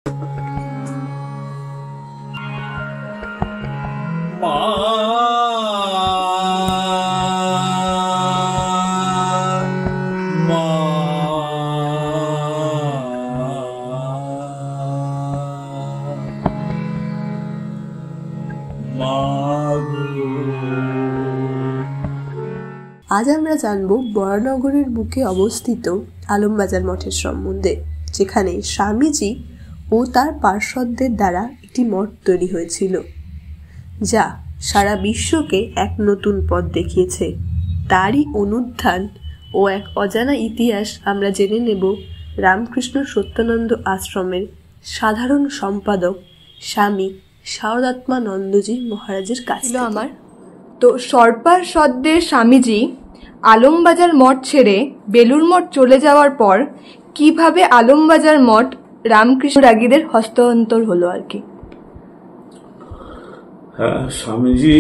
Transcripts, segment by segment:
আজ আমরা জানব বরানগরের বুকে অবস্থিত আলমবাজার মঠের সম্বন্ধে, যেখানে স্বামীজি ও তার পার্ষদদের দ্বারা একটি মঠ তৈরি হয়েছিল, যা সারা বিশ্বকে এক নতুন পথ দেখিয়েছে। তারই অনুধান ও এক অজানা ইতিহাস আমরা জেনে নেব রামকৃষ্ণ সত্যানন্দ আশ্রমের সাধারণ সম্পাদক স্বামী শারদাত্মানন্দজি মহারাজের কাছে। তো সর্পার্ষদের স্বামীজি আলমবাজার মঠ ছেড়ে বেলুড় মঠ চলে যাওয়ার পর কিভাবে আলমবাজার মঠ রামকৃষ্ণ রাগীদের হস্তান্তর হলো আর কি? হ্যাঁ, স্বামীজি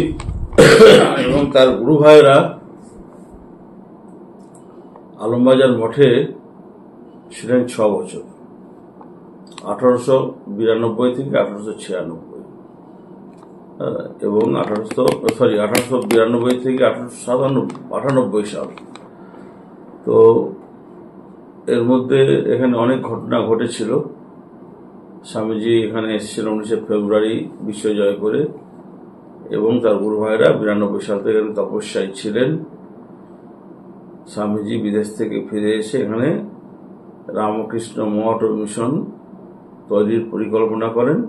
এবং তার গুরু ভাইরা আলমবাজার মঠে ছিলেন 6 বছর, 1892 থেকে 1896, এবং 1892 থেকে 1898 সাল। তো এর মধ্যে এখানে অনেক ঘটনা ঘটেছিল। স্বামীজি এখানে এসেছিলেন 19 ফেব্রুয়ারি বিশ্ব জয় করে, এবং তার গুরু ভাইরা 92 সাল থেকে এখানে তপস্যায় ছিলেন। স্বামীজি বিদেশ থেকে ফিরে এসে এখানে রামকৃষ্ণ মঠ ও মিশন তৈরির পরিকল্পনা করেন।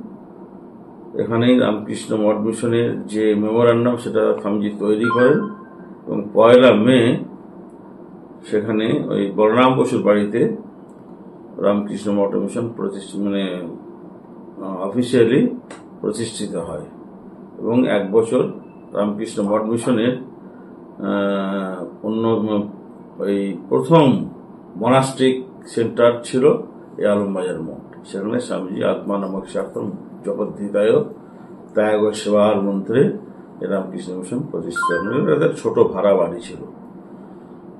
এখানেই রামকৃষ্ণ মঠ মিশনের যে মেমোরান্ডাম সেটা স্বামীজি তৈরি করেন, এবং 1 মে সেখানে ওই বলরাম বসুর বাড়িতে রামকৃষ্ণ মঠ মিশন অফিসিয়ালি প্রতিষ্ঠিত হয়। এবং 1 বছর রামকৃষ্ণ মঠ মিশনের ওই প্রথম মনাস্ট্রিক সেন্টার ছিল এই আলমবাজার মঠ। সেখানে স্বামীজি আত্মা নামক স্বার্থম জগদ্ধিতায় ত্যাগ ও সেবার মন্ত্রে রামকৃষ্ণ মিশন প্রতিষ্ঠিত। তাদের ছোট ভাড়া বাড়ি ছিল।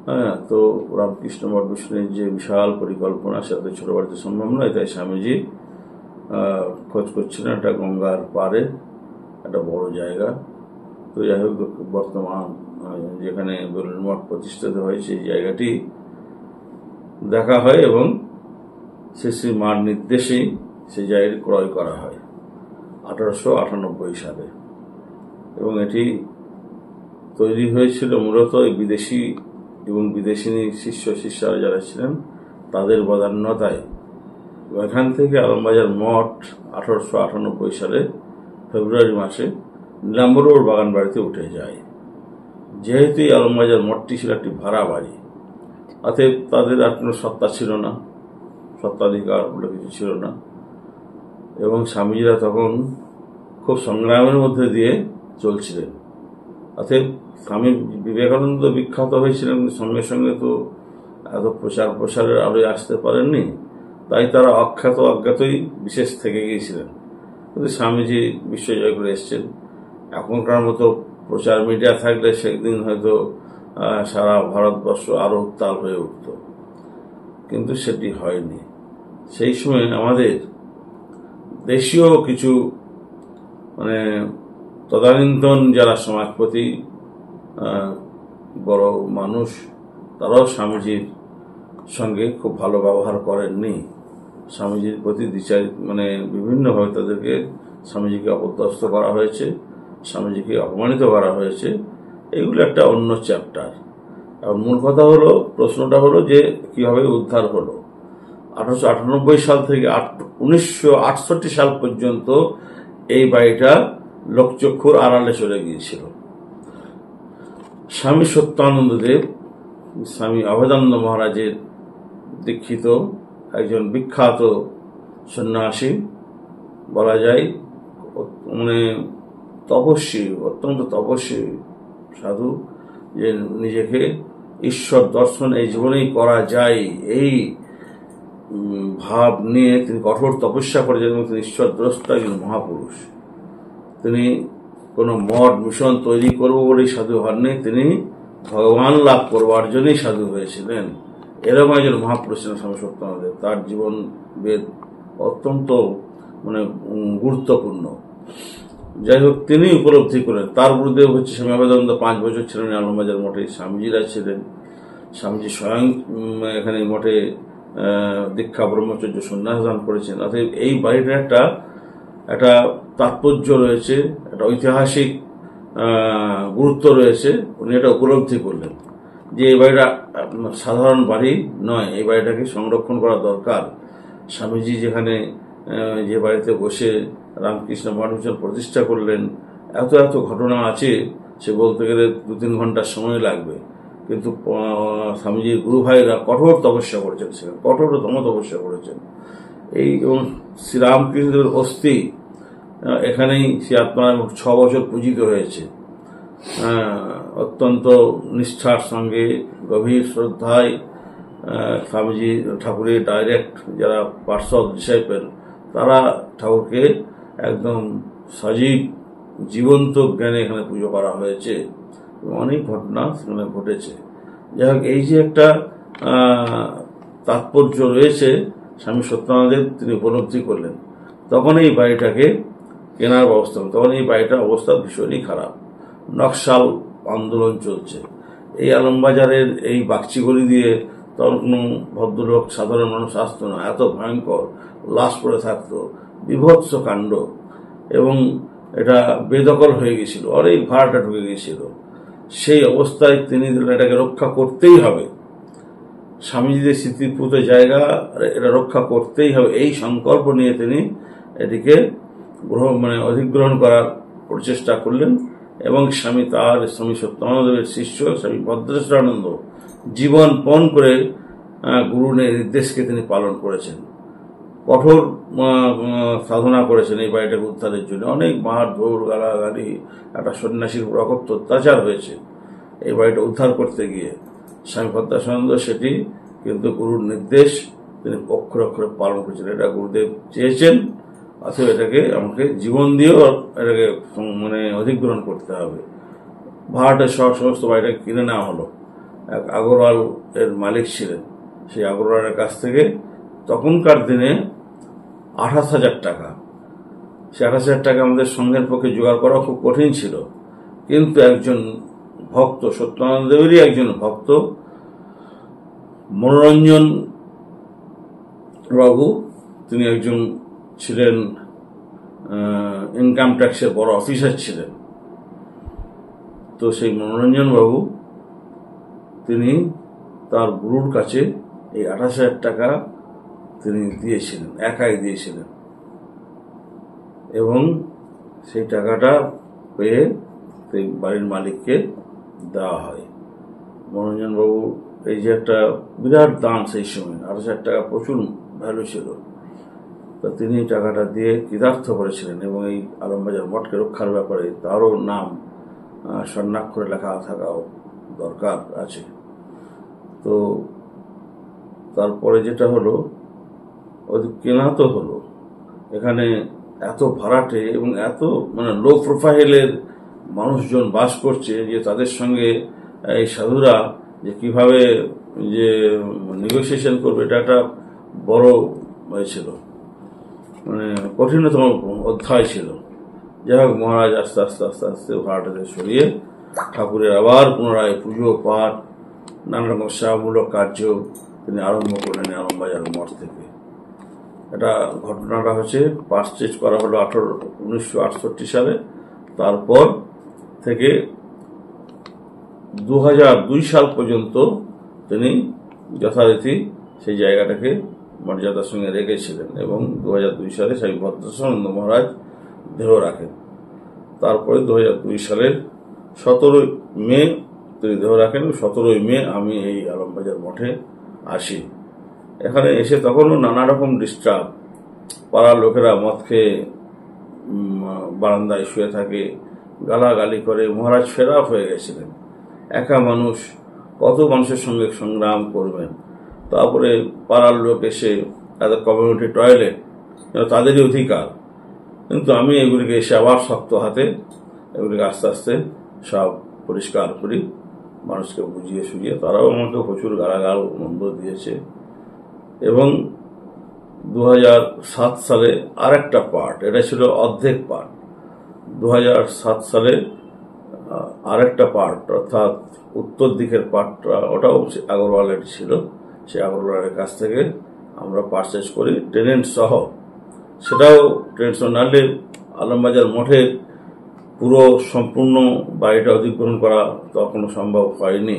হ্যাঁ, তো রামকৃষ্ণ মঠ মিশনের যে বিশাল পরিকল্পনা সেটা ছোট বাড়িতে সম্ভব নয়, তাই স্বামীজি খোঁজ করছিলেন একটা গঙ্গার পারে একটা বড় জায়গা। তো যাই হোক, বর্তমান যেখানে বেলুড় মঠ প্রতিষ্ঠিত হয় সেই জায়গাটি দেখা হয়, এবং শ্রী মার নির্দেশেই সেই জায়গাটি ক্রয় করা হয় 1898 সালে। এবং এটি তৈরি হয়েছিল মূলত বিদেশি এবং বিদেশিনী শিষ্যরা যারা ছিলেন তাদের বদান্যতায়। এখান থেকে আলমবাজার মঠ 1898 সালে ফেব্রুয়ারি মাসে নীলাম্বর বাগান বাড়িতে উঠে যায়। যেহেতু আলমবাজার মঠটি ছিল একটি ভাড়া বাড়ি, অতএব তাদের আর কোনো সত্তা ছিল না, সত্ত্বাধিকার বলে কিছু ছিল না। এবং স্বামীজিরা তখন খুব সংগ্রামের মধ্যে দিয়ে চলছিলেন। অতএব স্বামী বিবেকানন্দ বিখ্যাত হয়েছিলেন, সঙ্গে সঙ্গে তো এত প্রসারের আলোয় আসতে পারেননি, তাই তারা অজ্ঞাতই বিশেষ থেকে গিয়েছিলেন। কিন্তু স্বামীজি বিশ্বজয় করে এসছেন। এখনকার মতো প্রচার মিডিয়া থাকলে সেদিন হয়তো সারা ভারতবর্ষ আরো উত্তাল হয়ে উঠত, কিন্তু সেটি হয়নি। সেই সময় আমাদের দেশীয় কিছু তদানীন্তন যারা সমাজপতি বড় মানুষ, তারাও স্বামীজির সঙ্গে খুব ভালো ব্যবহার করেননি। স্বামীজির প্রতি বিভিন্নভাবে তাদেরকে স্বামীজিকে অপদস্থ করা হয়েছে, স্বামীজিকে অপমানিত করা হয়েছে। এগুলো একটা অন্য চ্যাপ্টার। আর মূল কথা হলো, প্রশ্নটা হলো যে কিভাবে উদ্ধার হলো। 1898 সাল থেকে 1968 সাল পর্যন্ত এই বাড়িটা লোকচক্ষুর আড়ালে চলে গিয়েছিল। স্বামী সত্যানন্দদেব স্বামী অভেদানন্দ মহারাজের দীক্ষিত একজন বিখ্যাত সন্ন্যাসী, বলা যায় তপস্বী, অত্যন্ত তপস্বী সাধু, যে নিজেকে ঈশ্বর দর্শন এই জীবনেই করা যায় এই ভাব নিয়ে তিনি কঠোর তপস্যা করেছেন, এবং তিনি ঈশ্বর দ্রষ্টা একজন মহাপুরুষ। তিনি কোনো মঠ মিশন তৈরি করব বলেই সাধু হননি, তিনি ভগবান লাভ করবার জন্যই সাধু হয়েছিলেন। এরকম একজন মহাপুরুষ ছিলেন স্বামী সত্যানন্দদেব। তার জীবন বেদ অত্যন্ত মানে গুরুত্বপূর্ণ। যাই হোক, তিনি উপলব্ধি করেন। তার বিরুদ্ধে হচ্ছে স্বামী অভেদানন্দ 5 বছর ছিলেন আলমবাজার মঠে, স্বামীজিরা ছিলেন, স্বামীজি স্বয়ং এখানে মঠে দীক্ষা ব্রহ্মচর্য সন্ন্যাস দান করেছেন। অর্থাৎ এই বাড়িটার একটা তাৎপর্য রয়েছে, একটা ঐতিহাসিক গুরুত্ব রয়েছে। উনি এটা উপলব্ধি করলেন যে এই বাড়িটা সাধারণ বাড়ি নয়, এই বাড়িটাকে সংরক্ষণ করা দরকার। স্বামীজি যেখানে যে বাড়িতে বসে রামকৃষ্ণ মঠমিশন প্রতিষ্ঠা করলেন, এত এত ঘটনা আছে, সে বলতে গেলে 2-3 ঘন্টার সময় লাগবে। কিন্তু স্বামীজির গুরু ভাইরা কঠোর তপস্যা করেছেন, সেখানে কঠোরতম তপস্যা করেছেন। এই শ্রীরামকৃষ্ণের অস্থি এখানেই শ্রী আত্মারাম 6 বছর পূজিত হয়েছে। অত্যন্ত নিষ্ঠার সঙ্গে গভীর শ্রদ্ধায় স্বামীজি ঠাকুরের ডাইরেক্ট যারা পার্ষদ ডিসাইপেল, তারা ঠাকুরকে একদম সজীব জীবন্ত জ্ঞানে এখানে পুজো করা হয়েছে। অনেক ঘটনা সেখানে ঘটেছে। যাই হোক, এই যে একটা তাৎপর্য রয়েছে স্বামী সত্যানন্দের, তিনি উপলব্ধি করলেন। তখন এই বাড়িটাকে কেনার ব্যবস্থা, তখন এই বাড়িটার অবস্থা ভীষণই খারাপ, নকশাল আন্দোলন চলছে। এই আলমবাজারের এই বাগচিগলি দিয়ে তখন কোনো ভদ্রলোক সাধারণ মানুষ আসতো না, এত ভয়ঙ্কর লাশ পড়ে থাকতো, বিভৎস কাণ্ড, এবং এটা বেদখল হয়ে গেছিল, অনেক ভাড়াটা ঢুকে গেছিল। সেই অবস্থায় তিনি এটাকে রক্ষা করতেই হবে, স্বামীজিদের স্মৃতিপুত জায়গা, এটা রক্ষা করতেই হবে, এই সংকল্প নিয়ে তিনি এটিকে অধিগ্রহণ করার প্রচেষ্টা করলেন। এবং স্বামী সত্যানন্দের শিষ্য স্বামী ভদ্রেশ্বরানন্দ জীবনপণ করে গুরুর নির্দেশকে তিনি পালন করেছেন, কঠোর সাধনা করেছেন এই বাড়িটাকে উদ্ধারের জন্য। অনেক মার দৌড়, গালাগালি, একটা সন্ন্যাসীর উপর অকথ্য অত্যাচার হয়েছে এই বাড়িটা উদ্ধার করতে গিয়ে। স্বামী ভদ্রেশ্বরানন্দ সেটি কিন্তু গুরুর নির্দেশ তিনি অক্ষরে অক্ষরে পালন করেছেন। এটা গুরুদেব চেয়েছেন, অথবা এটাকে আমাকে জীবন দিয়েও এটাকে অধিগ্রহণ করতে হবে। ভাড়াটা সমস্ত বাড়িটাকে কিনে নেওয়া হলো। এক আগরওয়াল এর মালিক ছিলেন, সেই আগরওয়ালের কাছ থেকে তখনকার দিনে 28,000 টাকা, সে 28,000 টাকা আমাদের সঙ্গের পক্ষে জোগাড় করা খুব কঠিন ছিল। কিন্তু একজন ভক্ত, সত্যানন্দ দেবেরই একজন ভক্ত, মনোরঞ্জন বাবু, তিনি একজন ছিলেন ইনকাম ট্যাক্সের বড় অফিসার ছিলেন। তো সেই মনোরঞ্জন বাবু তিনি তার গুরুর কাছে এই 28,000 টাকা তিনি দিয়েছিলেন, একাই দিয়েছিলেন, এবং সেই টাকাটা পেয়ে সেই বাড়ির মালিককে দেওয়া হয়। মনোরঞ্জন বাবু এই যে একটা বিরাট দান, সেই সময় 28,000 টাকা প্রচুর ভ্যালু ছিল, তো তিনি টাকাটা দিয়ে কৃতার্থ করেছিলেন। এবং এই আলমবাজার মঠকে রক্ষার ব্যাপারে তারও নাম স্বর্ণাক্ষরে লেখা থাকাও দরকার আছে। তো তারপরে যেটা হলো, কেনা তো হলো, এখানে এত ভাড়াটে এবং এত লো প্রোফাইলের মানুষজন বাস করছে যে তাদের সঙ্গে এই সাধুরা যে কিভাবে যে নেগোসিয়েশন করবে, এটা একটা বড় ছিল, কঠিনতম অধ্যায় ছিল। যাই হোক, মহারাজ আস্তে আস্তে আস্তে আস্তে ভাড়াটাকে সরিয়ে ঠাকুরের আবার পুনরায় পুজো পাঠ, নানা রকম সেবামূলক কার্য তিনি আরম্ভ করলেন আলমবাজার মঠ থেকে। এটা ঘটনাটা হচ্ছে পারচেজ করা হলো 1968 সালে। তারপর থেকে 2002 সাল পর্যন্ত তিনি যথারীতি সেই জায়গাটাকে মর্যাদার সঙ্গে রেখেছিলেন, এবং 2002 সালে স্বামী ভদ্রেশ্বরানন্দ মহারাজ দেহ রাখেন। তারপরে 2002 সালের 17 মে তিনি দেহ রাখেন। 17 মে আমি এই আলমবাজার মঠে আসি। এখানে এসে তখনও নানা রকম ডিস্টার্ব, পাড়ার লোকেরা মদ খেয়ে বারান্দায় শুয়ে থাকে, গালাগালি করে। মহারাজ ফেরাফ হয়ে গেছিলেন, একা মানুষ, কত মানুষের সঙ্গে সংগ্রাম করবেন। তারপরে পাড়ার লোক এসে তাদের কমিউনিটি টয়লেট তাদেরই অধিকার, কিন্তু আমি এগুলিকে এসে আবার শক্ত হাতে এগুলিকে আস্তে আস্তে সব পরিষ্কার করি, মানুষকে বুঝিয়ে সুঝিয়ে। তারাও আমাকে প্রচুর গালাগাল মন্দ দিয়েছে, এবং 2007 সালে আরেকটা পার্ট, এটা ছিল অর্ধেক পার্ট। 2007 সালে আরেকটা পার্ট, অর্থাৎ উত্তর দিকের পার্টটা, ওটাও আগরওয়ালের ছিল। সেই আগরওয়ালের কাছ থেকে আমরা পারচেজ করি টেনেন্ট সহ। সেটাও টেনেন্ট সহ নাহলে আলমবাজার মঠের পুরো সম্পূর্ণ বাড়িটা অধিগ্রহণ করা তখনও সম্ভব হয়নি।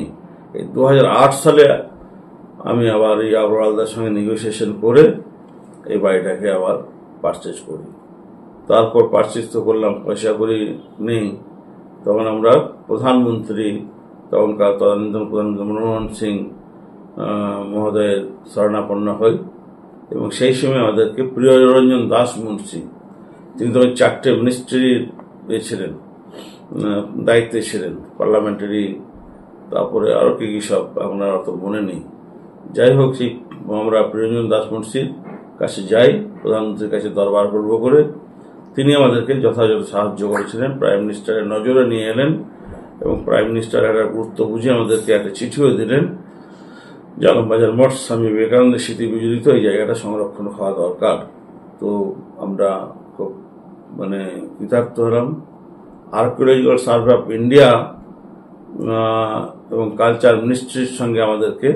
এই 2008 সালে আমি আবার এই আগরওয়ালদার সঙ্গে নেগোসিয়েশন করে এই বাড়িটাকে আবার পারচেজ করি। তারপর পারচেজ তো করলাম, পয়সা করি নেই, তখন আমরা প্রধানমন্ত্রী, তখনকার তদানীন্তন প্রধানমন্ত্রী মনমোহন সিং মহোদয়ের শরণাপন্ন হই, এবং সেই সময় আমাদেরকে প্রিয়রঞ্জন দাস মুন্সি, তিনি তখন 4টে মিনিস্ট্রির ছিলেন, দায়িত্বে ছিলেন, পার্লামেন্টারি, তারপরে আরো কি কি সব আপনার অত মনে নেই। যাই হোক, সেই আমরা প্রিয়রঞ্জন দাস মুন্সির কাছে যাই, প্রধানমন্ত্রীর কাছে দরবার করব করে। তিনি আমাদেরকে যথাযথ সাহায্য করেছিলেন, প্রাইম মিনিস্টারের নজরে নিয়ে এলেন, এবং প্রাইম মিনিস্টার একটা গুরুত্ব বুঝে আমাদেরকে একটা চিঠিও দিলেন যে আলমবাজার মঠ স্বামী বিবেকানন্দের স্মৃতি বিজড়িত, এই জায়গাটা সংরক্ষণ হওয়া দরকার। তো আমরা খুব কৃতার্থ হলাম। আর্কিওলজিক্যাল সার্ভে অফ ইন্ডিয়া এবং কালচার মিনিস্ট্রির সঙ্গে আমাদেরকে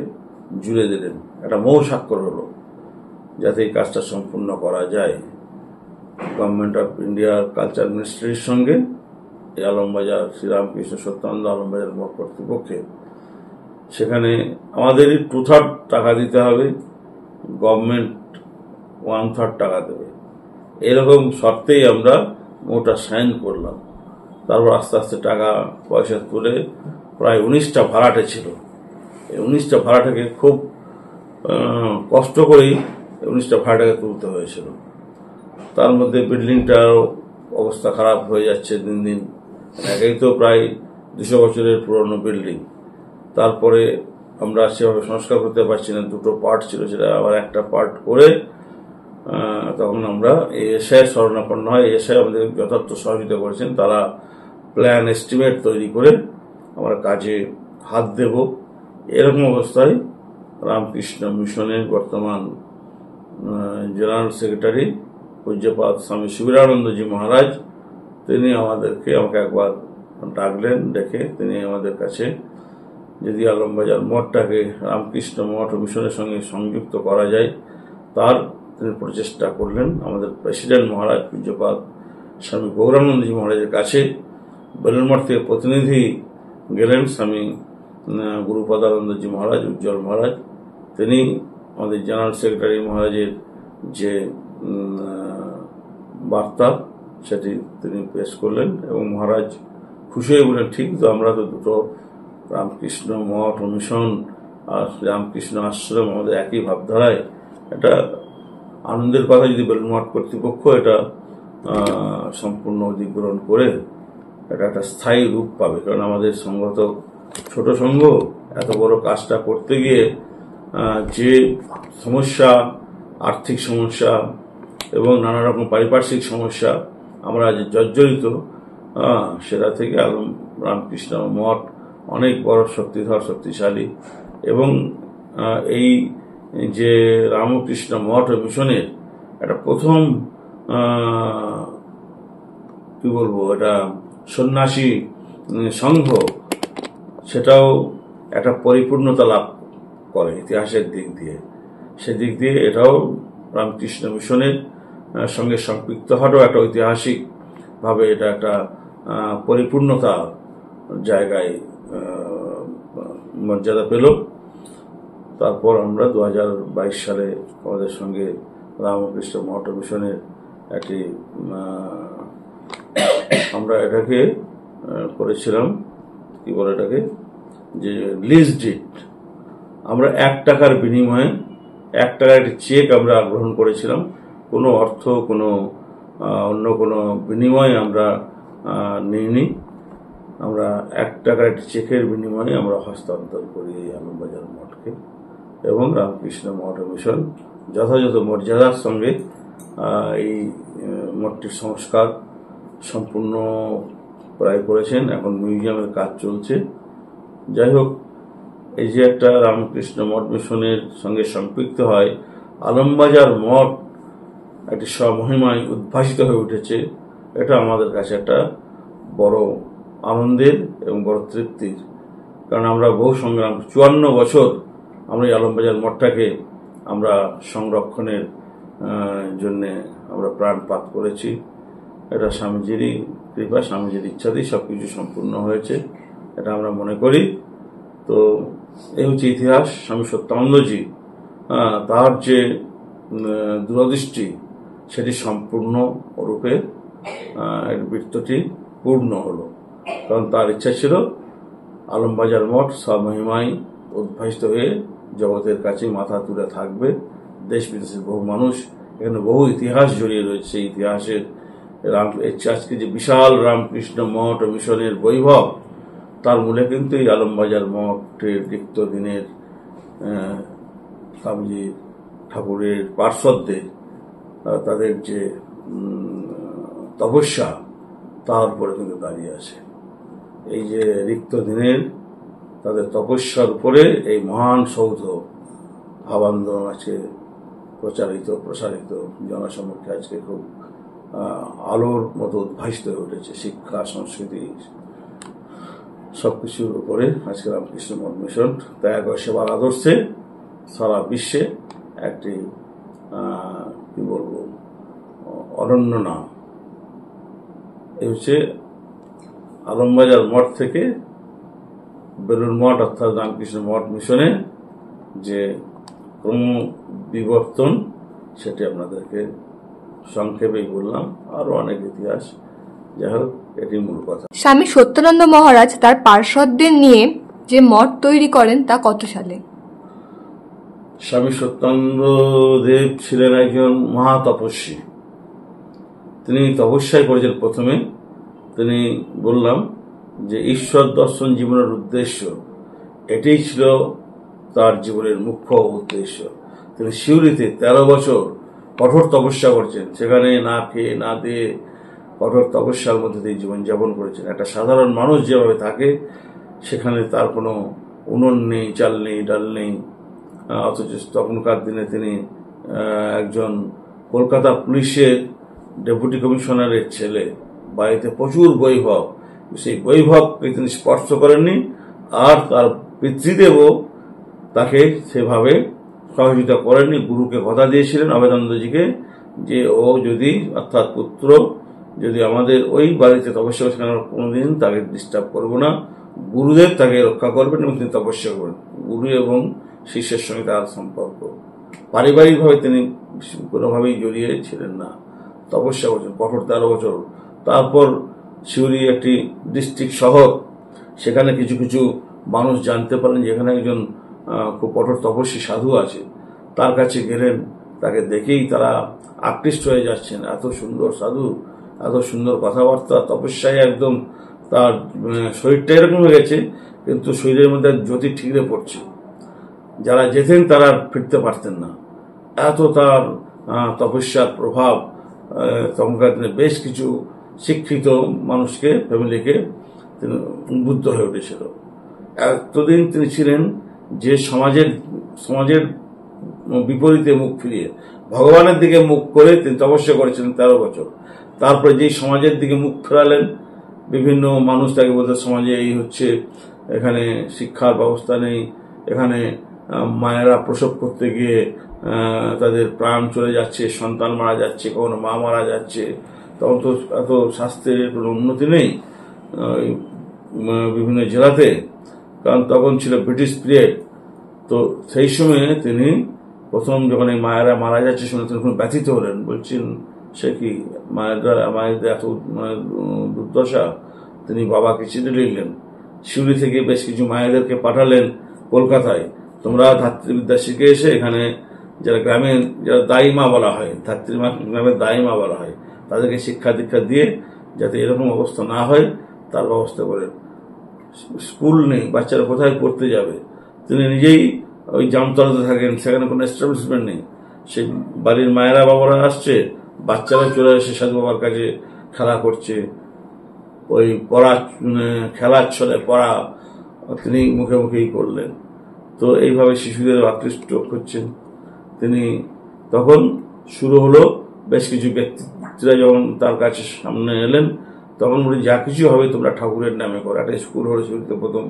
জুড়ে দিলেন, একটা মৌ স্বাক্ষর হলো যাতে এই কাজটা সম্পূর্ণ করা যায়। গভর্নমেন্ট অফ ইন্ডিয়ার কালচার মিনিস্ট্রির সঙ্গে এই আলমবাজার শ্রীরামকৃষ্ণ সত্যানন্দ আলমবাজার মঠ কর্তৃপক্ষে, সেখানে আমাদেরই 2/3 টাকা দিতে হবে, গভর্নমেন্ট 1/3 টাকা দেবে, এরকম শর্তেই আমরা ওটা সাইন করলাম। তারপর আস্তে আস্তে টাকা পয়সা তুলে প্রায় 19টা ভাড়াটে ছিল। এই 19টা ভাড়াটাকে খুব কষ্ট করেই 19টা ভাড়াটাকে তুলতে হয়েছিল। তার মধ্যে বিল্ডিংটার অবস্থা খারাপ হয়ে যাচ্ছে দিন দিন, একেই তো প্রায় 200 বছরের পুরনো বিল্ডিং। তারপরে আমরা সেভাবে সংস্কার করতে পারছি না, 2টো পার্ট ছিল, সেটা আবার একটা পার্ট করে তখন আমরা এএসআই শরণাপন্ন হয়। এএসআই আমাদের যথার্থ সহযোগিতা করেছেন, তারা প্ল্যান এস্টিমেট তৈরি করে আমরা কাজে হাত দেব। এরকম অবস্থায় রামকৃষ্ণ মিশনের বর্তমান জেনারেল সেক্রেটারি পূজ্যপাদ স্বামী শিবিরানন্দজি মহারাজ, তিনি আমাকে একবার ডাকলেন, ডেকে তিনি আমাদের কাছে যদি আলমবাজার মঠটাকে রামকৃষ্ণ মঠ ও মিশনের সঙ্গে সংযুক্ত করা যায় তার তিনি প্রচেষ্টা করলেন। আমাদের প্রেসিডেন্ট মহারাজ পূজ্যপাদ স্বামী গৌরানন্দজি মহারাজের কাছে বেলুড় মঠ থেকে প্রতিনিধি গেলেন, স্বামী গুরুপদানন্দজি মহারাজ, উজ্জ্বল মহারাজ, তিনি আমাদের জেনারেল সেক্রেটারি মহারাজের যে বার্তা সেটি তিনি পেশ করলেন, এবং মহারাজ খুশি হয়ে বললেন, ঠিক তো, আমরা তো দুটো রামকৃষ্ণ মঠ ও মিশন আর রামকৃষ্ণ আশ্রম আমাদের একই ভাবধারায়, এটা আনন্দের কথা যদি বেলুড় মঠ কর্তৃপক্ষ এটা সম্পূর্ণ অধিগ্রহণ করে এটা একটা স্থায়ী রূপ পাবে। কারণ আমাদের সংঘ তো ছোট সংঘ, এত বড় কাজটা করতে গিয়ে যে সমস্যা, আর্থিক সমস্যা এবং নানা রকম পারিপার্শ্বিক সমস্যা আমরা যে জর্জরিত, সেটা থেকে রামকৃষ্ণ মঠ অনেক বড় শক্তিধর, শক্তিশালী, এবং এই যে রামকৃষ্ণ মঠ ও মিশনের একটা প্রথম কি বলবো, এটা সন্ন্যাসী সংঘ, সেটাও একটা পরিপূর্ণতা লাভ করে ইতিহাসের দিক দিয়ে। সেদিক দিয়ে এটাও রামকৃষ্ণ মিশনের সঙ্গে সম্পৃক্ত হওয়াটাও একটা ঐতিহাসিক ভাবে এটা একটা পরিপূর্ণতা জায়গায় মর্যাদা পেল। তারপর আমরা 2022 সালে আমাদের সঙ্গে রামকৃষ্ণ মঠ মিশনের একটি আমরা এটাকে করেছিলাম, কি বলে এটাকে, যে লিজ ডিড। আমরা 1 টাকার বিনিময়ে 1 টাকার একটি চেক আমরা গ্রহণ করেছিলাম, কোনো অর্থ, কোনো অন্য কোনো বিনিময়ে আমরা নিইনি। আমরা 1 টাকার একটি চেকের বিনিময়ে আমরা হস্তান্তর করি আলমবাজার মঠকে, এবং রামকৃষ্ণ মঠ মিশন যথাযথ মর্যাদার সঙ্গে এই মঠটির সংস্কার সম্পূর্ণ প্রায় করেছেন। এখন মিউজিয়ামের কাজ চলছে। যাই হোক, এই যে একটা রামকৃষ্ণ মঠ মিশনের সঙ্গে সম্পৃক্ত হয় আলমবাজার মঠ একটি স্বমহিমায় উদ্ভাসিত হয়ে উঠেছে, এটা আমাদের কাছে একটা বড় আনন্দের এবং বড় তৃপ্তির। কারণ আমরা বহু সংগ্রাম, 54 বছর আমরা এই আলমবাজার মঠটাকে আমরা সংরক্ষণের জন্য আমরা প্রাণপাত করেছি। এটা স্বামীজিরই কৃপা, স্বামীজির ইচ্ছাতেই সবকিছু সম্পূর্ণ হয়েছে, এটা আমরা মনে করি। তো এই হচ্ছে ইতিহাস। স্বামী সত্যানন্দজি তার যে দূরদৃষ্টি সেটি সম্পূর্ণ রূপে বৃত্তটি পূর্ণ হলো। কারণ তার ইচ্ছা ছিল আলমবাজার মঠ স্বমহিমায় উদ্ভাসিত হয়ে জগতের কাছে মাথা তুলে থাকবে। দেশ বিদেশের বহু মানুষ, এখানে বহু ইতিহাস জড়িয়ে রয়েছে। ইতিহাসের আজকে যে বিশাল রামকৃষ্ণ মঠ ও মিশনের বৈভব, তার মূলে কিন্তু এই আলমবাজার মঠের রিক্ত দিনের স্বামীজি ঠাকুরের পার্শ্বদের তাদের যে তপস্যা, তার উপরে কিন্তু দাঁড়িয়ে আছে। এই যে রিক্ত দিনের তাদের তপস্যার উপরে এই মহান সৌধ ভাবান্দোলন আজকে প্রসারিত জনসমক্ষে আজকে খুব আলোর মতো উদ্ভাসিত হয়ে উঠেছে। শিক্ষা, সংস্কৃতি সবকিছুর উপরে আজকে রামকৃষ্ণ মঠ মিশন ত্যাগ ও সেবার আদর্শে সারা বিশ্বে একটি কি বলবো অনন্য নাম। এই হচ্ছে আলমবাজার মঠ থেকে বেলুড় মঠ অর্থাৎ রামকৃষ্ণ মঠ মিশনে যে ক্রম বিবর্তন, সেটি আপনাদেরকে সংক্ষেপেই বললাম। আরো অনেক ইতিহাস, যাই হোক এটি মূল কথা। স্বামী সত্যানন্দ মহারাজ তার পার্শ্বদের নিয়ে যে মঠ তৈরি করেন তা কত সালে? স্বামী সত্যানন্দ দেব ছিলেন একজন মহা তপস্বী। তিনি তপস্যায় করেছেন। প্রথমে তিনি বললাম যে ঈশ্বর দর্শন জীবনের উদ্দেশ্য, এটাই ছিল তার জীবনের মুখ্য উদ্দেশ্য। তিনি সিউড়িতে 13 বছর কঠোর তপস্যা করছেন, সেখানে না খেয়ে না দিয়ে কঠোর তপস্যার মধ্যে দিয়ে জীবনযাপন করেছেন। একটা সাধারণ মানুষ যেভাবে থাকে, সেখানে তার কোনো উনুন নেই, চাল নেই, ডাল নেই, অথচ তখনকার দিনে তিনি একজন কলকাতা পুলিশের ডেপুটি কমিশনারের ছেলে, বাড়িতে প্রচুর বৈভব, সেই বৈভবকে তিনি স্পর্শ করেননি। আর তার পিতৃদেবও তাকে সেভাবে সহযোগিতা করেননি। গুরুকে কথা দিয়েছিলেন অভেদানন্দজিকে যে ও যদি, অর্থাৎ পুত্র যদি আমাদের ওই বাড়িতে তপস্যা করে, সেখানে কোনোদিন তাকে ডিস্টার্ব করবো না, গুরুদেব তাকে রক্ষা করবেন এবং তিনি তপস্যা করবেন। গুরু এবং শিষ্যের সঙ্গে তার সম্পর্ক পারিবারিকভাবে তিনি কোনোভাবেই জড়িয়ে ছিলেন না। তপস্যা করছেন কঠোর 13 বছর। তারপর সিউড়ি একটি ডিস্ট্রিক্ট শহর, সেখানে কিছু কিছু মানুষ জানতে পারেন যে এখানে একজন খুব কঠোর তপস্বী সাধু আছে। তার কাছে গেলেন, তাকে দেখেই তারা আকৃষ্ট হয়ে যাচ্ছেন। এত সুন্দর সাধু, এত সুন্দর কথাবার্তা, তপস্যায় একদম তার শরীরটা এরকম হয়ে গেছে, কিন্তু শরীরের মধ্যে জ্যোতি ঠিকরে পড়ছে। যারা যেতেন তারা ফিরতে পারতেন না, এত তার তপস্যার প্রভাব তখনকার দিনে বেশ কিছু শিক্ষিত মানুষকে, ফ্যামিলিকে তিনি উদ্বুদ্ধ হয়ে উঠেছিল। এতদিন তিনি ছিলেন যে সমাজের বিপরীতে মুখ ফিরিয়ে ভগবানের দিকে মুখ করে তিনি তপস্যা করেছিলেন 13 বছর। তারপরে যেই সমাজের দিকে মুখ ফেরালেন, বিভিন্ন মানুষ তাকে বলতে সমাজে এই হচ্ছে, এখানে শিক্ষার ব্যবস্থা নেই, এখানে মায়েরা প্রসব করতে গিয়ে তাদের প্রাণ চলে যাচ্ছে, সন্তান মারা যাচ্ছে, কখনো মা মারা যাচ্ছে। তখন তো এত স্বাস্থ্যের কোনো উন্নতি নেই বিভিন্ন জেলাতে, কারণ তখন ছিল ব্রিটিশ পিরিয়ড। তো সেই সময়ে তিনি প্রথম যখন এই মায়েরা মারা যাচ্ছে শুনে তিনি খুব ব্যথিত হলেন। বলছেন সে কি মায়েদের এত দুর্দশা। তিনি বাবাকে চিঠি লিখলেন, সিউড়ি থেকে বেশ কিছু মায়েদেরকে পাঠালেন কলকাতায়, তোমরা ধাত্রীবিদ্যা শিখে এসে এখানে যারা গ্রামে যারা দাইমা বলা হয়, ধাত্রীমা গ্রামের দাইমা বলা হয়, তাদেরকে শিক্ষা দীক্ষা দিয়ে যাতে এরকম অবস্থা না হয় তার ব্যবস্থা করেন। স্কুল নেই, বাচ্চারা কোথায় পড়তে যাবে? তিনি নিজেই ওই জামতলাতে থাকেন, সেখানে কোনো এস্টাবলিশমেন্ট নেই। সেই বাড়ির মায়েরা বাবারা আসছে, বাচ্চারা চলে এসে সাধু বাবার কাছে খেলা করছে, ওই পড়া খেলার ছলে পড়া তিনি মুখে মুখেই করলেন। তো এইভাবে শিশুদের আকৃষ্ট করছেন। তিনি তখন শুরু হলো, বেশ কিছু ব্যক্তিরা যখন তার কাছে সামনে এলেন তখন বলি যা কিছু হবে তোমরা ঠাকুরের নামে করো। একটা স্কুল হলো, সেগুলিতে প্রথম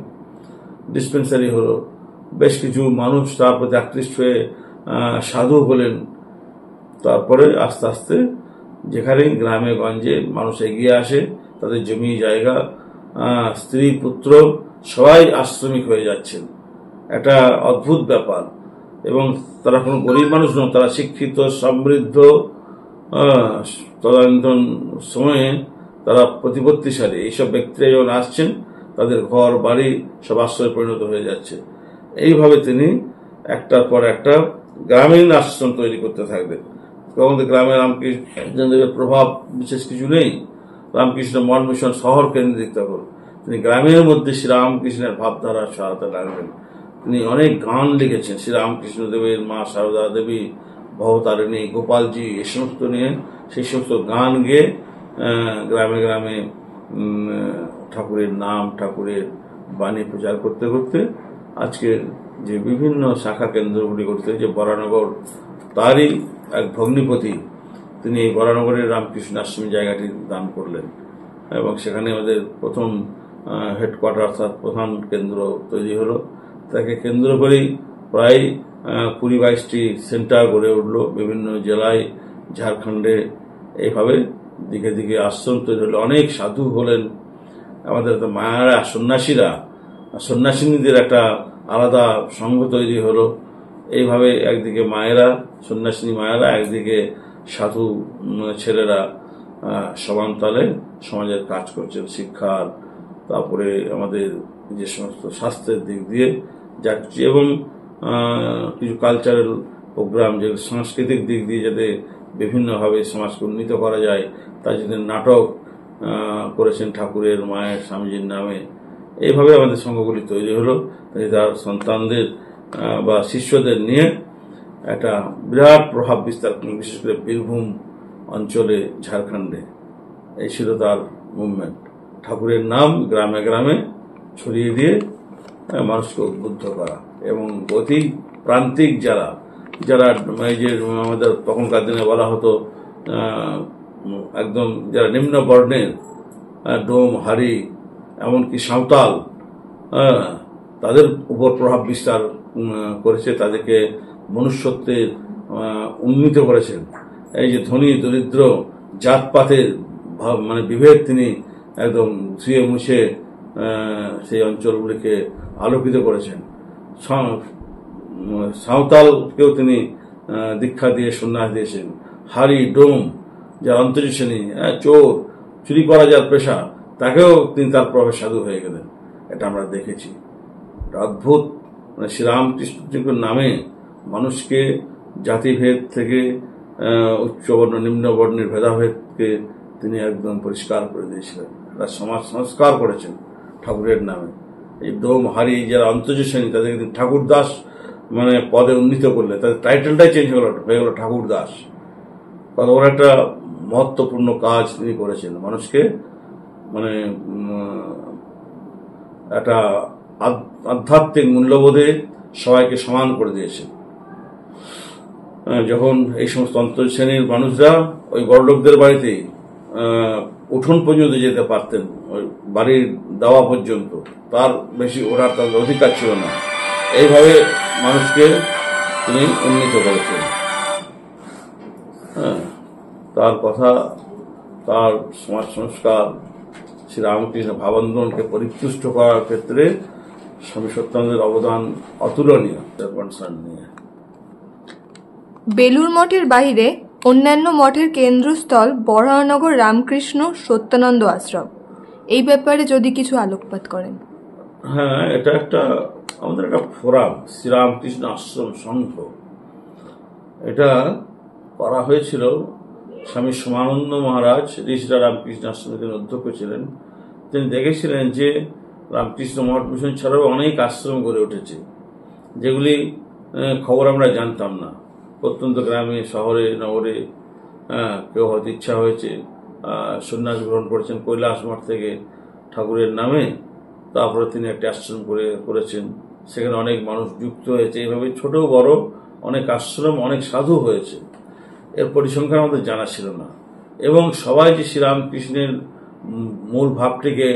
ডিসপেন্সারি হলো, বেশ কিছু মানুষ তার প্রতি আকৃষ্ট হয়ে সাধু হলেন। তারপরে আস্তে আস্তে যেখানে গ্রামে গঞ্জে মানুষ এগিয়ে আসে, তাদের জমি জায়গা, স্ত্রী পুত্র সবাই আশ্রমিক হয়ে যাচ্ছেন। একটা অদ্ভুত ব্যাপার। এবং তারা কোনো গরিব মানুষ নয়, তারা শিক্ষিত, সমৃদ্ধ, তদানীন্তন সময়ে তারা প্রতিপত্তিশালী। এইসব ব্যক্তিরা যখন আসছেন তাদের ঘর বাড়ি সব আশ্রয়ে পরিণত হয়ে যাচ্ছে। এইভাবে তিনি একটার পর একটা গ্রামীণ আশ্রম তৈরি করতে থাকবেন। আমাদের গ্রামে রামকৃষ্ণদেবের প্রভাব বিশেষ কিছু নেই। রামকৃষ্ণ মঠ মিশন শহর কেন্দ্রিক, তখন তিনি গ্রামের মধ্যে শ্রীরামকৃষ্ণের ভাবধারা সহায়তা লাগবেন। তিনি অনেক গান লিখেছেন, শ্রীরামকৃষ্ণ দেবের, মা সারদা দেবী, ভবতারিণী, গোপালজি, এই সমস্ত নিয়ে সেই সমস্ত গান গেয়ে গ্রামে গ্রামে ঠাকুরের নাম, ঠাকুরের বাণী প্রচার করতে করতে আজকে যে বিভিন্ন শাখা কেন্দ্রগুলি করতে, যে বরানগর তারই এক ভগ্নিপতি, তিনি এই বরানগরের রামকৃষ্ণ আশ্রমী জায়গাটি দান করলেন এবং সেখানে আমাদের প্রথম হেডকোয়ার্টার অর্থাৎ প্রধান কেন্দ্র তৈরি হলো। তাকে কেন্দ্র করেই প্রায় 20-22টি সেন্টার গড়ে উঠল বিভিন্ন জেলায়, ঝাড়খণ্ডে। এইভাবে দিকে দিকে আশ্রম তৈরি হলো, অনেক সাধু হলেন। আমাদের মায়েরা, সন্ন্যাসিনীদের একটা আলাদা সংঘ তৈরি হলো। এইভাবে একদিকে মায়েরা, সন্ন্যাসিনী মায়েরা, একদিকে সাধু ছেলেরা সমানতালে সমাজের কাজ করছেন, শিক্ষার, তারপরে আমাদের যে সমস্ত স্বাস্থ্যের দিক দিয়ে যা কিছু, এবং কিছু কালচারাল প্রোগ্রাম, যে সাংস্কৃতিক দিক দিয়ে যাতে বিভিন্নভাবে সমাজকে উন্নীত করা যায়, তার জন্য নাটক করেছেন ঠাকুরের, মায়ের, স্বামীজির নামে। এইভাবে আমাদের সংঘগুলি তৈরি হলো। তার সন্তানদের বা শিষ্যদের নিয়ে একটা বিরাট প্রভাব বিস্তার, বিশেষ করে বীরভূম অঞ্চলে, ঝাড়খণ্ডে। এই ছিল তার মুভমেন্ট, ঠাকুরের নাম গ্রামে গ্রামে ছড়িয়ে দিয়ে মানুষকে উদ্বুদ্ধ করা। এবং অতি প্রান্তিক যারা এই যে আমাদের তখনকার দিনে বলা হতো একদম যারা নিম্ন বর্ণের, ডোম, হারি, এমনকি সাঁওতাল, তাদের উপর প্রভাব বিস্তার করেছে, তাদেরকে মনুষ্যত্বের উন্নীত করেছেন। এই যে ধনী দরিদ্র জাতপাতের মানে বিভেদ তিনি একদম ধুয়ে মুছে সেই অঞ্চলগুলিকে আলোকিত করেছেন। সাঁওতালকেও তিনি দীক্ষা দিয়ে সন্ন্যাস দিয়েছেন। হারি, ডোম, যার অন্তর্য শ্রেণী, চোর, চুরি করা যার পেশা, তাকেও তিনি তার প্রভাবে সাধু হয়ে গেলেন। এটা আমরা দেখেছি। অদ্ভুত, মানে শ্রীরামকৃষ্ণ নামে মানুষকে জাতিভেদ থেকে উচ্চবর্ণ নিম্নবর্ণের ভেদাভেদকে তিনি একদম পরিষ্কার করে দিয়েছিলেন। সমাজ সংস্কার করেছেন ঠাকুরের নামে। এই ডোম, হারি, যারা অন্তর্য শ্রেণী, তাদেরকে ঠাকুর দাস মানে পদে উন্নীত করলে, তাদের টাইটেলটাই চেঞ্জ হয়ে গেল ঠাকুর দাস। কত বড় একটা মহত্বপূর্ণ কাজ তিনি করেছেন, মানুষকে মানে একটা আধ্যাত্মিক মূল্যবোধে সবাইকে সমান করে দিয়েছেন। যখন এই সমস্ত অন্তর্য শ্রেণীর মানুষরা ওই বড়লোকদের বাড়িতেই উঠোন পর্যন্ত যেতে পারতেন, ওই বাড়ির দাওয়া পর্যন্ত, তার বেশি ওঠার তাদের অধিকার ছিল না। এইভাবে মানুষকে তিনি উন্নীত করেছেন। তার কথা, তার সমাজ সংস্কার, শ্রীরামকৃষ্ণ ভাবান্দোলনকে পরিপুষ্ট করার ক্ষেত্রে স্বামী সত্যানন্দের অবদান অতুলনীয়। নিয়ে বেলুর মঠের বাইরে অন্যান্য মঠের কেন্দ্রস্থল বরানগর রামকৃষ্ণ সত্যানন্দ আশ্রম, এই ব্যাপারে যদি কিছু আলোকপাত করেন। হ্যাঁ, এটা একটা আমাদের একটা ফোরাম, শ্রীরামকৃষ্ণ আশ্রম সংঘ। এটা করা হয়েছিল স্বামী সমানন্দ মহারাজ ঋষিরা রামকৃষ্ণ আশ্রমের তিনি অধ্যক্ষ ছিলেন। তিনি দেখেছিলেন যে রামকৃষ্ণ মঠ মিশন ছাড়াও অনেক আশ্রম গড়ে উঠেছে, যেগুলি খবর আমরা জানতাম না। প্রত্যন্ত গ্রামে, শহরে, নগরে কেউ হয়তো ইচ্ছা হয়েছে সন্ন্যাস গ্রহণ করেছেন কৈলাস মঠ থেকে ঠাকুরের নামে, তারপরে তিনি একটি আশ্রম করেছেন, সেখানে অনেক মানুষ যুক্ত হয়েছে। এইভাবে ছোট বড় অনেক আশ্রম, অনেক সাধু হয়েছে। এর পরিসংখ্যান আমাদের জানা ছিল না, এবং সবাই যে শ্রীরামকৃষ্ণের মূল ভাবটিকে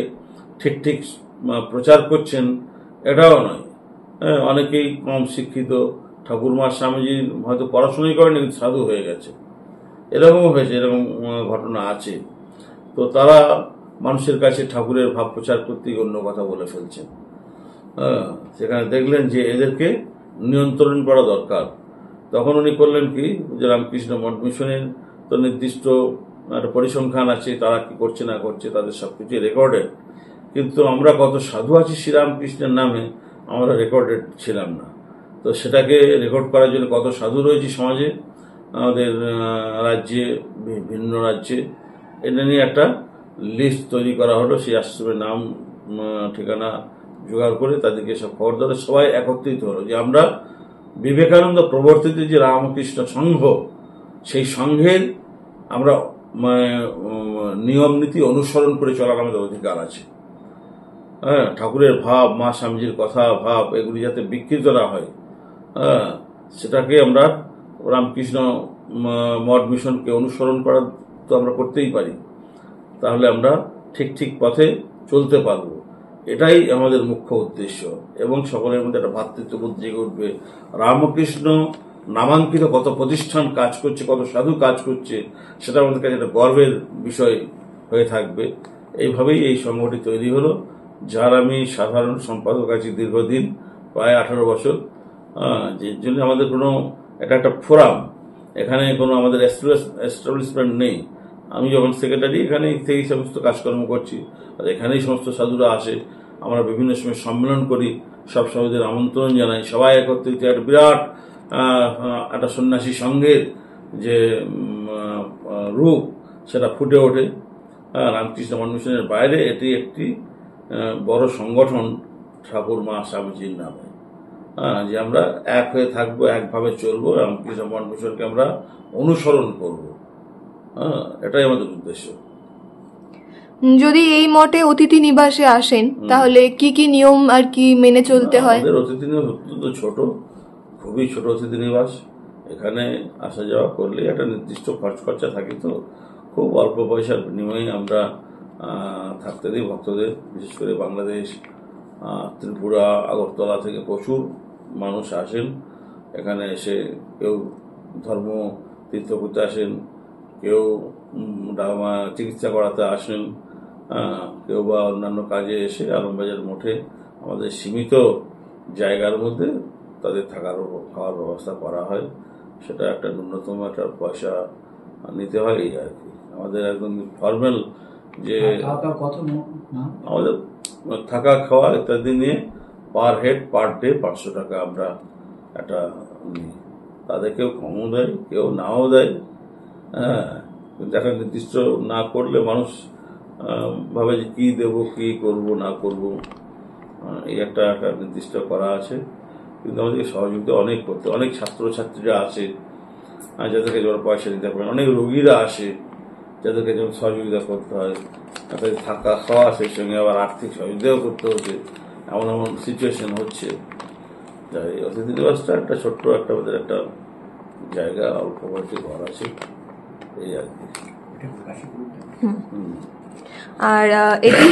ঠিক ঠিক প্রচার করছেন এটাও নয়। অনেকেই কম শিক্ষিত, ঠাকুরমা স্বামীজি হয়তো পড়াশোনাই করেনি কিন্তু সাধু হয়ে গেছে, এরকমও হয়েছে, এরকম ঘটনা আছে। তো তারা মানুষের কাছে ঠাকুরের ভাব প্রচার করতে অন্য কথা বলে ফেলছেন। সেখানে দেখলেন যে এদেরকে নিয়ন্ত্রণ করা দরকার। তখন উনি করলেন কি, যে রামকৃষ্ণ মঠ মিশনের তো নির্দিষ্ট একটা পরিসংখ্যান আছে, তারা কি করছে না করছে তাদের সবকিছু রেকর্ডেড, কিন্তু আমরা কত সাধু আছি শ্রীরামকৃষ্ণের নামে আমরা রেকর্ডেড ছিলাম না। তো সেটাকে রেকর্ড করার জন্য কত সাধু রয়েছে সমাজে, আমাদের রাজ্যে, ভিন্ন রাজ্যে, এটা নিয়ে একটা লিস্ট তৈরি করা হলো। সেই আশ্রমের নাম ঠিকানা জোগাড় করে তাদেরকে সব খবর দিতে সবাই একত্রিত হলো যে আমরা বিবেকানন্দ প্রবর্তিত যে রামকৃষ্ণ সংঘ, সেই সংঘের আমরা নিয়ম নীতি অনুসরণ করে চলার আমাদের অধিকার আছে। ঠাকুরের ভাব, মা স্বামীজির কথা ভাব, এগুলি যাতে বিকৃত না হয়, সেটাকে আমরা রামকৃষ্ণ মঠ মিশনকে অনুসরণ করা তো আমরা করতেই পারি, তাহলে আমরা ঠিক ঠিক পথে চলতে পারব। এটাই আমাদের মুখ্য উদ্দেশ্য, এবং সকলের মধ্যে একটা ভ্রাতৃত্ববোধ জেগে উঠবে। রামকৃষ্ণ নামাঙ্কিত কত প্রতিষ্ঠান কাজ করছে, কত সাধু কাজ করছে, সেটা আমাদের কাছে একটা গর্বের বিষয় হয়ে থাকবে। এইভাবেই এই সংগঠনটি তৈরি হলো, যার আমি সাধারণ সম্পাদক আছি দীর্ঘদিন, প্রায় 18 বছর। যে জন্য আমাদের কোনো, এটা একটা ফোরাম, এখানে কোনো আমাদের এস্টাবলিশমেন্ট নেই। আমি যখন সেক্রেটারি, এখানে থেকেই সমস্ত কাজকর্ম করছি, আর এখানেই সমস্ত সাধুরা আসে। আমরা বিভিন্ন সময় সম্মেলন করি, সব সাধুদের আমন্ত্রণ জানাই, সবাই একত্রিত একটা বিরাট একটা সন্ন্যাসী সংঘের যে রূপ সেটা ফুটে ওঠে। রামকৃষ্ণ মঠ মিশনের বাইরে এটি একটি বড় সংগঠন ঠাকুর মা স্বামীজির নামে, যে আমরা এক হয়ে থাকবো, একভাবে চলবো, রামকৃষ্ণ মঠ মিশনকে আমরা অনুসরণ করব। এটাই আমাদের উদ্দেশ্য। যদি এই মঠে অতিথি নিবাসে আসেন তাহলে কি কি নিয়ম আর কি মেনে চলতে হয়? আমাদের অতিথি নিবাস অত্যন্ত ছোট, খুবই ছোট অতিথি নিবাস। এখানে আসা যাওয়া করলে একটা নির্দিষ্ট খরচা থাকে, তো খুব অল্প পয়সার বিনিময়ে আমরা থাকতে দিই ভক্তদের। বিশেষ করে বাংলাদেশ, ত্রিপুরা, আগরতলা থেকে প্রচুর মানুষ আসেন এখানে এসে, কেউ ধর্ম তীর্থ করতে আসেন, কেউ চিকিৎসা করাতে আসেন, কেউ বা অন্যান্য কাজে এসে আলমবাজার মঠে আমাদের সীমিত জায়গার মধ্যে তাদের থাকার খাওয়ার ব্যবস্থা করা হয়। সেটা একটা ন্যূনতম একটা পয়সা নিতে হয়, এই আর কি। আমাদের একদম ফর্মাল যে আমাদের থাকা খাওয়া ইত্যাদি নিয়ে পার হেড পার ডে 500 টাকা আমরা একটা নিই। তাদের কেউ কমও দেয়, কেউ নাও দেয়। কিন্তু একটা নির্দিষ্ট না করলে মানুষ ভাবে যে কি দেবো, কি করব না করব, এই একটা নির্দিষ্ট করা আছে। কিন্তু আমাদেরকে সহযোগিতা অনেক করতে, অনেক ছাত্রছাত্রীরা আছে যাদেরকে যেমন পয়সা দিতে পারেন, অনেক রোগীরা আসে যাদেরকে যেমন সহযোগিতা করতে হয়, তাদের থাকা খাওয়া, সেই সঙ্গে আবার আর্থিক সহযোগিতাও করতে হচ্ছে, এমন এমন সিচুয়েশন হচ্ছে। এই অতিথি নিবাসটা একটা ছোট্ট একটা আমাদের একটা জায়গা, অল্প বয়সী ঘর আছে, এই আর কি। আর এটি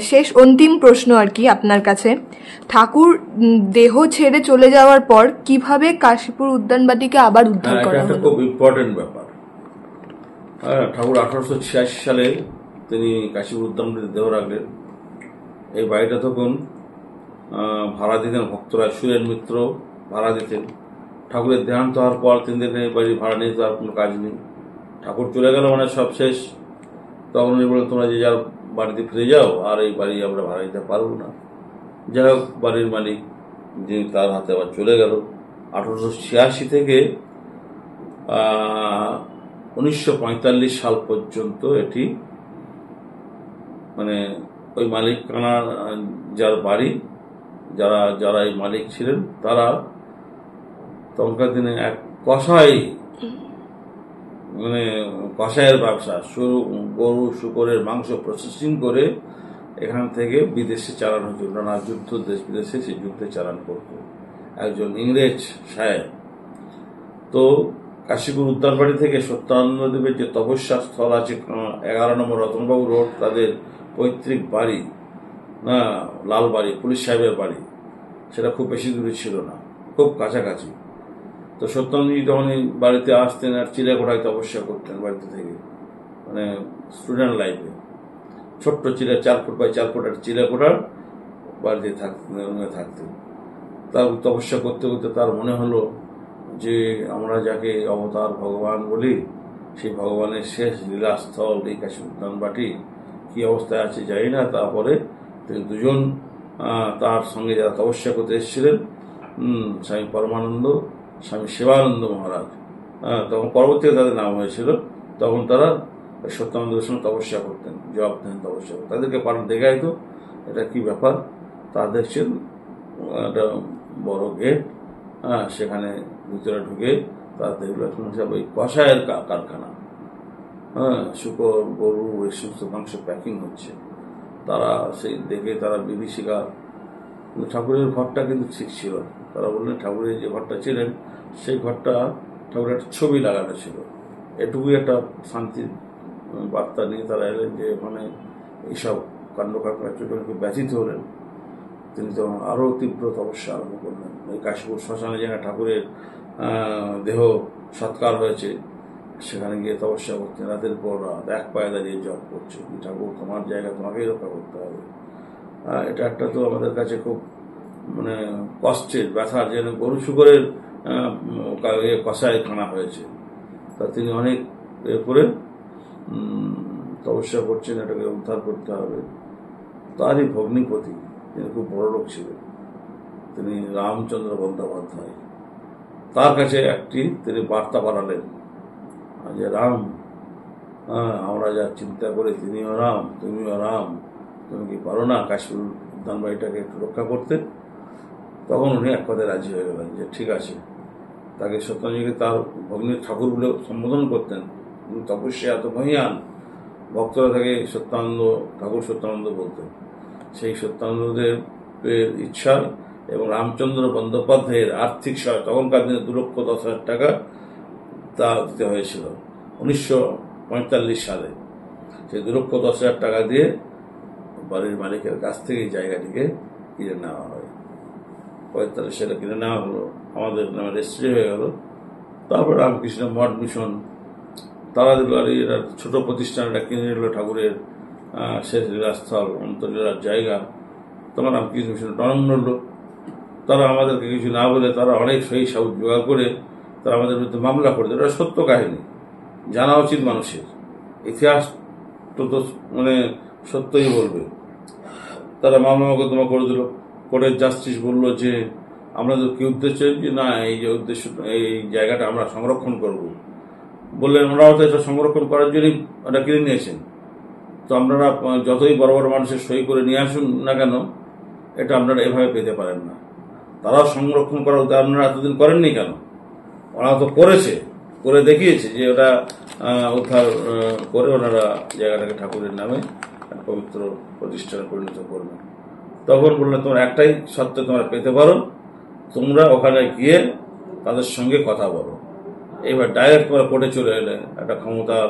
শেষ অন্তিম প্রশ্ন আর কি আপনার কাছে, ঠাকুর দেহ ছেড়ে চলে যাওয়ার পর কিভাবে কাশীপুর উদ্যানবাটিকে আবার উদ্ধার করা হলো? খুব ইম্পর্টেন্ট ব্যাপার। ঠাকুর 1886 সালে তিনি কাশীপুর উদ্যানবাটিতে দেহ রাখলেন। এই বাড়িটা তখন ভাড়া দিতেন ভক্তরা, সুরেন মিত্র ভাড়া দিতেন। ঠাকুরের দেহান্ত হওয়ার পর 3 দিন এই বাড়ি ভাড়া নিয়ে যাওয়ার কোনো কাজ নেই। ঠাকুর চলে গেল মানে সব শেষ। তখন উনি বলেন তোমরা যে যার বাড়িতে ফিরে যাও, আর এই বাড়ি আমরা ভাড়া দিতে পারবো না। যাই হোক, বাড়ির মালিক যিনি, তার হাতে আবার চলে গেল। 1886 থেকে 1945 সাল পর্যন্ত এটি মানে ওই মালিকানা যার বাড়ি, যারা এই মালিক ছিলেন, তারা তখনকার দিনে এক কসাই, মানে কসাইয়ের ব্যবসা, গরু শুকরের মাংস প্রসেসিং করে এখান থেকে বিদেশে চালানোর জন্য, নানা যুদ্ধ দেশ বিদেশে সেই যুদ্ধে চালান করত একজন ইংরেজ সাহেব। তো কাশীপুর উদ্যানবাড়ি থেকে সত্যানন্দদেবের যে তপস্যা স্থল আছে 11 নম্বর রতনবাবু রোড, তাদের পৈতৃক বাড়ি, না লালবাড়ি, পুলিশ সাহেবের বাড়ি, সেটা খুব বেশি দূরে ছিল না, খুব কাছাকাছি। তো সত্যানন্দজি তখন এই বাড়িতে আসতেন আর চিলেকোঠায় তপস্যা করতেন বাড়িতে থেকে, মানে স্টুডেন্ট লাইফে। ছোট্ট 4 ফুট বাই 4 ফুট একটা চিলেকোঠার বাড়িতে থাকতেন। তার তপস্যা করতে করতে তার মনে হলো যে আমরা যাকে অবতার ভগবান বলি, সেই ভগবানের শেষ লীলাস্থল এই কাশীপুর উদ্যানবাটি কি অবস্থায় আছে জানি না। তারপরে তিনি দুজন তার সঙ্গে যারা তপস্যা করতে এসেছিলেন, স্বামী পরমানন্দ, স্বামী শিবানন্দ মহারাজ, তখন পরবর্তীতে তাদের নাম হয়েছিল, তখন তারা সত্যানন্দের সঙ্গে তপস্যা করতেন, জপ দেন, তপস্যা করতেন। তাদেরকে দেখাইত এটা কি ব্যাপার। তারা দেখছেন একটা বড় গেট, সেখানে ভিতরে ঢুকে তারা দেখলো সব ওই কষায়ের কারখানা, শুকর গরু এই সমস্ত মাংস প্যাকিং হচ্ছে। তারা সেই দেখে তারা বিভীষিকা। ঠাকুরের ঘরটা কিন্তু ঠিক ছিল। তারা বললেন ঠাকুরের যে ঘরটা ছিলেন সেই ঘরটা ঠাকুরের একটা ছবি লাগানো ছিল। এটুকুই একটা শান্তির বার্তা নিয়ে তারা এলেন যে ওখানে এইসব কাণ্ড কারখানা চোখে ব্যথিত হলেন। তিনি তখন আরও তীব্র তপস্যা আরম্ভ করলেন। ওই কাশীপুর শ্মশানে যেখানে ঠাকুরের দেহ সৎকার হয়েছে সেখানে গিয়ে তপস্যা করতেন। রাতের পর রাত এক পায়ে দাঁড়িয়ে জপ করছে, ঠাকুর তোমার জায়গা তোমাকেই রক্ষা করতে হবে। এটা একটা তো আমাদের কাছে খুব মানে কষ্টের, ব্যথার, যেন গরু শুকরের কষায় খানা হয়েছে। তা তিনি অনেক করে তপস্যা করছেন, এটাকে উদ্ধার করতে হবে। তারই ভগ্নিপতি, তিনি খুব বড় লোক ছিলেন, তিনি রামচন্দ্র বন্দ্যোপাধ্যায়। তার কাছে তিনি বার্তা পাঠালেন যে রাম, আমরা যা চিন্তা করে তিনিও রাম, তুমিও রাম, তুমি কি পারো না কাশীপুর উদ্যানবাড়িটাকে একটু রক্ষা করতে? তখন উনি এক কথায় রাজি হয়ে গেলেন যে ঠিক আছে। তাকে সত্যানন্দজিকে তার ভগ্নীর ঠাকুর বলে সম্বোধন করতেন। তপস্যা এত মহিয়ান, ভক্তরা তাকে ঠাকুর সত্যানন্দ বলতেন। সেই সত্যানন্দের ইচ্ছা এবং রামচন্দ্র বন্দ্যোপাধ্যায়ের আর্থিক সহায়তা, তখনকার দিনে 2,10,000 টাকা তা দিতে হয়েছিল 1945 সালে। সেই 2,10,000 টাকা দিয়ে বাড়ির মালিকের কাছ থেকে এই জায়গাটিকে কিনে নেওয়া হয়। 45 সালে কিনে নেওয়া হলো, আমাদের নামে রেজিস্ট্রি হয়ে গেল। তারপর রামকৃষ্ণ মঠ মিশন তারা দিল, আর এরা ছোট প্রতিষ্ঠানটা কিনে নিল ঠাকুরের শেষ লীলাস্থল, অন্তর্লীলার জায়গা। তখন রামকৃষ্ণ মিশন টনক নড়ল। তারা আমাদেরকে কিছু না বলে তারা অনেক সহি সাবুত জোগাড় করে তারা আমাদের বিরুদ্ধে মামলা করে দিল। এটা সত্য কাহিনী, জানা উচিত মানুষের। ইতিহাস তো মানে সত্যই বলবে। তারা মামলা মোকদ্দমা করে দিল। কোর্টের জাস্টিস বলল যে আপনাদের কি উদ্দেশ্য, যে না এই যে উদ্দেশ্য, এই জায়গাটা আমরা সংরক্ষণ করব। বললেন ওনারাও তো এটা সংরক্ষণ করার জন্যই ওটা কিনে নিয়েছেন, তো আপনারা যতই বড় বড় মানুষের সই করে নিয়ে আসুন না কেন, এটা আপনারা এভাবে পেতে পারেন না। তারাও সংরক্ষণ করার উদ্যোগ আপনারা এতদিন করেননি কেন? ওরা তো করে দেখিয়েছে যে ওটা উদ্ধার করে ওনারা জায়গাটাকে ঠাকুরের নামে পবিত্র প্রতিষ্ঠানে পরিণত করবেন। তখন বললেন তোমরা একটাই সত্য তোমরা পেতে পারো, তোমরা ওখানে গিয়ে তাদের সঙ্গে কথা বলো। এবার ডাইরেক্ট তোমরা কোর্টে চলে এলে একটা ক্ষমতার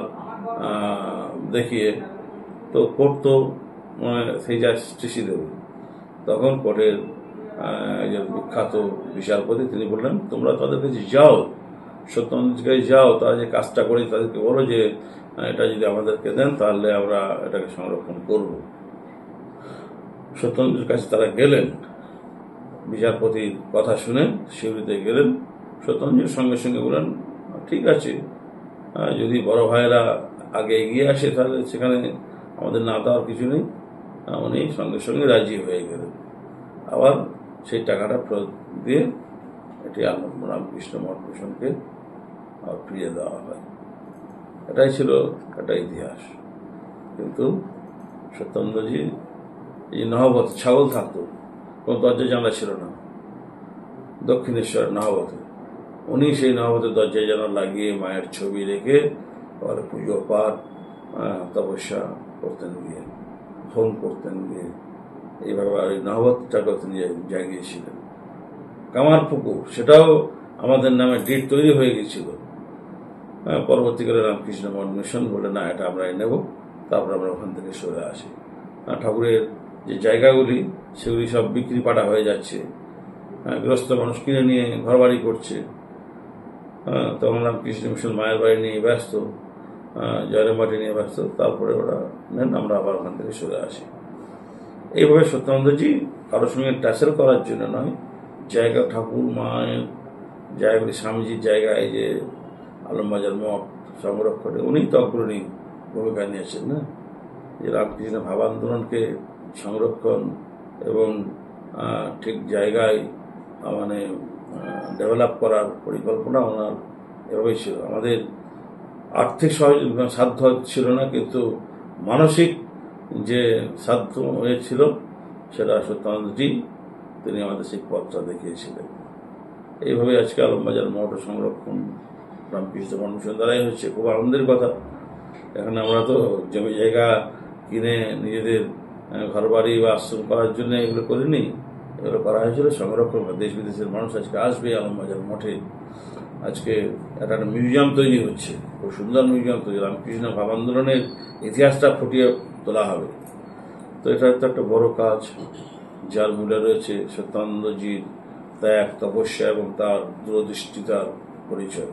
দেখিয়ে, তো কোর্ট তো সেই জাস্টিসই দেবে। তখন কোর্টের একজন বিখ্যাত বিচারপতি তিনি বললেন তোমরা তাদের কাছে যাও, সত্যানন্দজির কাছে যাও, তারা যে কাজটা করে তাদেরকে বলো যে এটা যদি আমাদেরকে দেন তাহলে আমরা এটাকে সংরক্ষণ করব। সত্যানন্দজির কাছে তারা গেলেন, বিচারপতির কথা শুনে শিউরিতে গেলেন। সত্যানন্দজির সঙ্গে সঙ্গে বললেন ঠিক আছে, যদি বড় ভাইয়েরা আগে এগিয়ে আসে তাহলে সেখানে আমাদের না দেওয়ার কিছু নেই। উনি সঙ্গে সঙ্গে রাজি হয়ে গেলেন। আবার সেই টাকাটা ফেরত দিয়ে এটি রামকৃষ্ণ মঠ মিশনকে ফিরিয়ে দেওয়া হয়। এটাই ছিল একটা ইতিহাস। কিন্তু সত্যানন্দজি এই নহবত ছাগল থাকতো, কোনো দরজা জানলা ছিল না দক্ষিণেশ্বর নহবতে। উনি সেই নহবতের দরজায় জানলা লাগিয়ে মায়ের ছবি রেখে পরে পুজো পাঠ তপস্যা করতেন গিয়ে, হোম করতেন গিয়ে, এইভাবে আর এই নহবতটাকে তিনি জাগিয়েছিলেন। কামার পুকুর সেটাও আমাদের নামে ডিট তৈরি হয়ে গেছিল, পরবর্তীকালে রামকৃষ্ণ মঠ মিশন বলে না, এটা আমরাই নেব। তারপর আমরা ওখান থেকে সরে আসি। ঠাকুরের যে জায়গাগুলি সেগুলি সব বিক্রি পাটা হয়ে যাচ্ছে, গৃহস্থ মানুষ কিনে নিয়ে ঘর বাড়ি করছে। তখন রামকৃষ্ণ মিশন মায়ের বাড়ি নিয়ে ব্যস্ত, জয়রামবাটি নিয়ে ব্যস্ত। তারপরে ওরা নেন, আমরা আবার ওখান থেকে সরে আসি। এইভাবে সত্যানন্দজি কারোর সঙ্গে ট্যাসেল করার জন্য নয়, জায়গা ঠাকুর মায়ের জায়গাগুলি, স্বামীজির জায়গায় যে আলমবাজার মঠ সংরক্ষণে উনি তো অগ্রণী ভূমিকা নিয়েছেন না, যে রামকৃষ্ণ ভাব আন্দোলনকে সংরক্ষণ এবং ঠিক জায়গায় মানে ডেভেলপ করার পরিকল্পনা ওনার এভাবেই ছিল। আমাদের আর্থিক সাধ্য ছিল না, কিন্তু মানসিক যে সাধ্য হয়েছিল সেটা সত্যানন্দজি তিনি আমাদের সেই পথটা দেখিয়েছিলেন। এইভাবে আজকে আলমবাজার মঠ সংরক্ষণ রামকৃষ্ণ মঠ মিশন দ্বারাই হচ্ছে। খুব আনন্দের কথা। এখানে আমরা তো জমি জায়গা কিনে নিজেদের ঘর বাড়ি বা আশ্রম করার জন্য এগুলো করিনি, এগুলো করা হয়েছিল সংরক্ষণ। দেশ বিদেশের মানুষ আজকে আসবে আলমবাজার মঠে। আজকে একটা মিউজিয়াম তৈরি হচ্ছে, খুব সুন্দর মিউজিয়াম তৈরি, রামকৃষ্ণ ভাব আন্দোলনের ইতিহাসটা ফুটিয়ে তোলা হবে। তো এটা তো একটা বড় কাজ, যার মূলে রয়েছে সত্যানন্দজির ত্যাগ, তপস্যা এবং তার দূরদৃষ্টিতার পরিচয়।